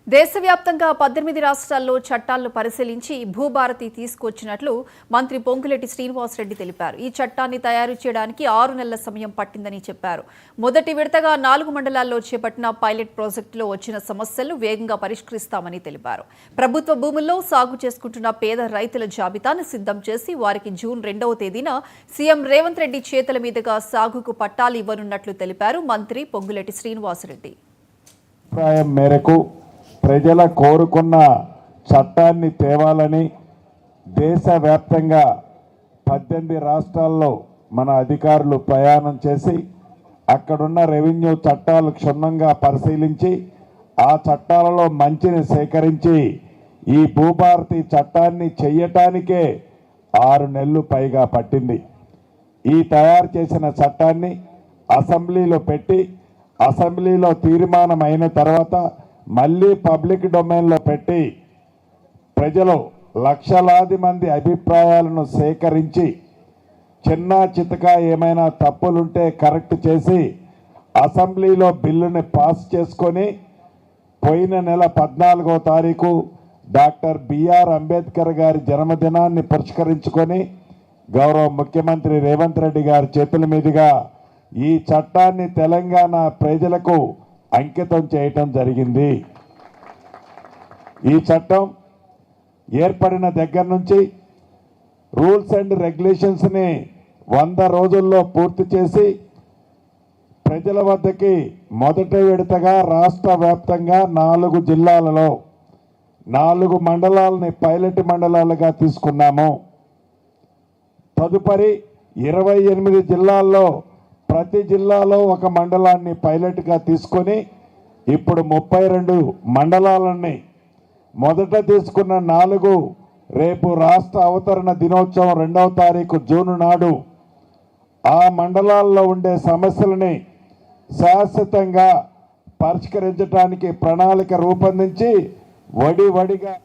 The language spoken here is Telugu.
దేశవ్యాప్తంగా 18 రాష్ట్రాల్లో చట్టాలను పరిశీలించి భూభారతి తీసుకొచ్చినట్లు మంత్రి పొంగులేటి శ్రీనివాసరెడ్డి తెలిపారు. ఈ చట్టాన్ని తయారు చేయడానికి 6 నెలల సమయం పట్టిందని చెప్పారు. మొదటి విడతగా 4 మండలాల్లో చేపట్టిన పైలట్ ప్రాజెక్టులో వచ్చిన సమస్యలను వేగంగా పరిష్కరిస్తామని తెలిపారు. ప్రభుత్వ భూముల్లో సాగు చేసుకుంటున్న పేద రైతుల జాబితాను సిద్ధం చేసి వారికి జూన్ 2వ తేదీన సీఎం రేవంత్ రెడ్డి చేతుల మీదుగా సాగుకు పట్టాలు ఇవ్వనున్నట్లు తెలిపారు మంత్రి పొంగులేటి శ్రీనివాసరెడ్డి. ప్రజల కోరుకున్న చట్టాన్ని తేవాలని దేశవ్యాప్తంగా 18 రాష్ట్రాల్లో మన అధికారులు ప్రయాణం చేసి అక్కడున్న రెవెన్యూ చట్టాలు క్షుణ్ణంగా పరిశీలించి ఆ చట్టాలలో మంచిని సేకరించి ఈ భూభారతి చట్టాన్ని చెయ్యటానికే 6 నెలలు పైగా పట్టింది. ఈ తయారు చేసిన చట్టాన్ని అసెంబ్లీలో పెట్టి అసెంబ్లీలో తీర్మానం అయిన తర్వాత మళ్ళీ పబ్లిక్ డొమైన్లో పెట్టి ప్రజలు లక్షలాది మంది అభిప్రాయాలను సేకరించి చిన్న చితక ఏమైనా తప్పులుంటే కరెక్ట్ చేసి అసెంబ్లీలో బిల్లుని పాస్ చేసుకొని పోయిన నెల 14వ తారీఖు డాక్టర్ బిఆర్ అంబేద్కర్ గారి జన్మదినాన్ని పురస్కరించుకొని గౌరవ ముఖ్యమంత్రి రేవంత్ రెడ్డి గారి చేతుల మీదుగా ఈ చట్టాన్ని తెలంగాణ ప్రజలకు అంకితం చేయటం జరిగింది. ఈ చట్టం ఏర్పడిన దగ్గర నుంచి రూల్స్ అండ్ రెగ్యులేషన్స్ని 100 రోజుల్లో పూర్తి చేసి ప్రజల వద్దకి మొదటి విడతగా రాష్ట్ర వ్యాప్తంగా 4 జిల్లాలలో 4 మండలాలని పైలట్ మండలాలుగా తీసుకున్నాము. తదుపరి 28 జిల్లాల్లో ప్రతి జిల్లాలో ఒక మండలాన్ని పైలట్గా తీసుకొని ఇప్పుడు 32 మండలాలని మొదట తీసుకున్న 4 రేపు రాష్ట్ర అవతరణ దినోత్సవం 2వ తారీఖు జూన్ నాడు ఆ మండలాల్లో ఉండే సమస్యలని శాశ్వతంగా పరిష్కరించడానికి ప్రణాళిక రూపొందించి వడివడిగా